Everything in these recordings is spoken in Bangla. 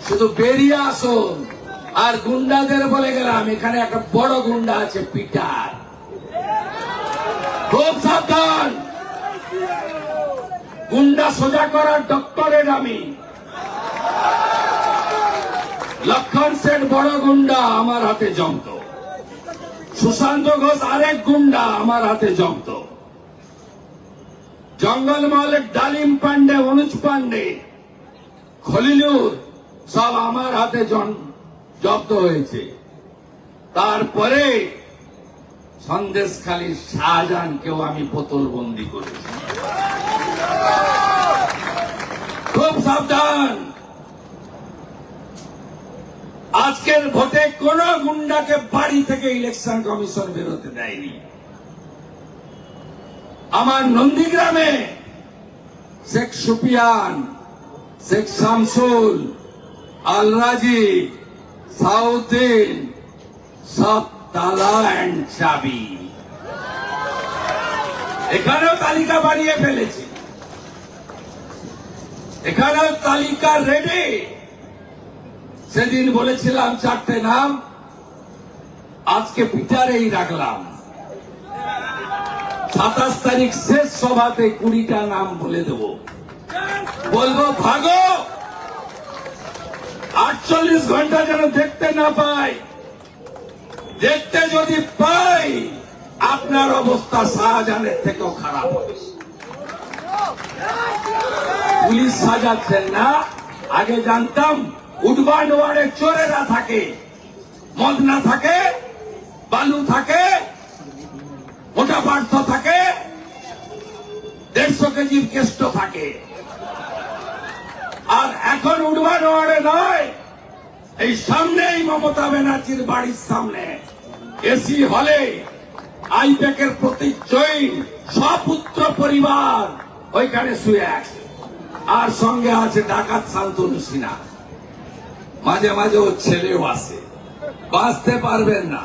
শুধু বেরিয়ে আসুন। আর গুন্ডাদের বলে গেলাম, এখানে একটা বড় গুন্ডা আছে পিটার, খুব সাবধান। গুন্ডা সোজা করার ডক্টরেট আমি। লক্ষণ সেন বড় গুন্ডা, আমার হাতে জমত। সুশান্ত ঘোষ আরেক গুন্ডা, আমার হাতে জমত। জঙ্গলমহলের ডালিম পান্ডে, অনুজ পান্ডে, খলিলুর সব আমার হাতে জব্দ হয়েছে। তারপরে সন্দেশখালীর শাহজাহানকেও আমি বোতলবন্দি করেছি। খুব সাবধান। আজকের ভোটে কোন গুন্ডাকে বাড়ি থেকে ইলেকশন কমিশন বেরোতে দেয়নি। আমার নন্দীগ্রামে শেখ সুফিয়ান, শেখ শামসুল, আলরাজি, সাউদ্দিন সব তালা অ্যান্ড চাবি। এখানেও তালিকা বানিয়ে ফেলেছি, এখানেও তালিকা রেডি। সেদিন বলেছিলাম 4টে নাম, আজকে পিটারেই রাখলাম। 27 তারিখ শেষ সভাতে 20টা নাম বলে দেব, বলবো ভাগো। 48 ঘন্টা যেন দেখতে না পাই। দেখতে যদি পাই, আপনার অবস্থা শাহজাহানের থেকেও খারাপ হবে। পুলিশ সাজাচ্ছেন না, আগে জানতাম উডবান্ড ওয়ার্ডে চোরেরা থাকে, মদ না থাকে, বালু থাকে, মোটা পার্থ থাকে, 150 কেজির কেষ্ট থাকে। আর এখন উডবান্ড ওয়ার্ডে নয়, এই সামনেই মমতা ব্যানার্জির বাড়ির সামনে এসি হলে আইপ্যাকের প্রতীক জৈন সপুত্র পরিবার ওইখানে শুয়ে আছে। আর সঙ্গে আছে ডাকাত শান্তনু সিনহা, মাঝে মাঝে ওর ছেলেও আসে। বাঁচতে পারবেন না,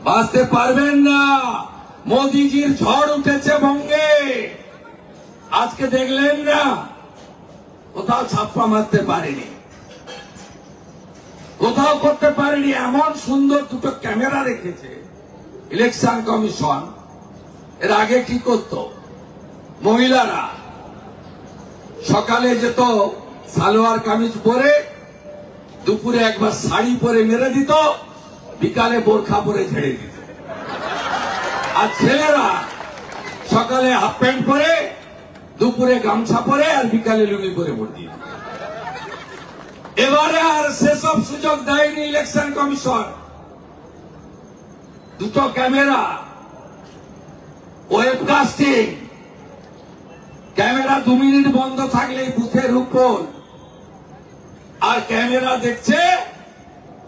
বাঁচতে পারবেন না। মোদিজির ঝড় উঠেছে বঙ্গে। আজকে দেখলেন না, কোথাও ছাপ্পা মারতে পারেনি, কোথাও করতে পারেনি। এমন সুন্দর দুটো ক্যামেরা রেখেছে ইলেকশন কমিশন। এর আগে কি করত? মহিলারা সকালে যেত সালোয়ার কামিজ পরে, দুপুরে একবার শাড়ি পরে মেরে দিত, বিকালে বোরখা পরে ঝেড়ে দিত। আর ছেলেরা সকালে হাফ প্যান্ট পরে, দুপুরে গামছা পরে, আর বিকালে লুঙ্গি পরে ভোট দিত। এবারে আর সেসব সুযোগ দেয়নি ইলেকশন কমিশন। দুটো ক্যামেরা, ওয়েবকাস্টিং ক্যামেরা 2 মিনিট বন্ধ থাকলেই বুথের উপর। আর ক্যামেরা দেখছে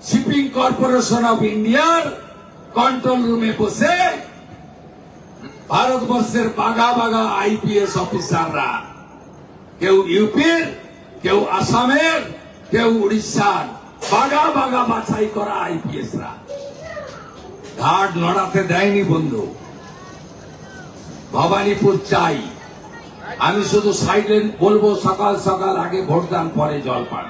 শিপিং কর্পোরেশন অফ ইন্ডিয়ার কন্ট্রোল রুমে বসে ভারতবর্ষের বাঘা বাঘা আইপিএস অফিসাররা, কেউ ইউপির, কেউ আসামের, কেউ উড়িষ্যার, বাঘা বাঘা বাছাই করা আইপিএসরা ঘাট নড়াতে দেয়নি বন্ধু। ভবানীপুর চাই। আমি শুধু সাইলেন্ট বলবো, সকাল সকাল আগে ভোটদান, পরে জলপান।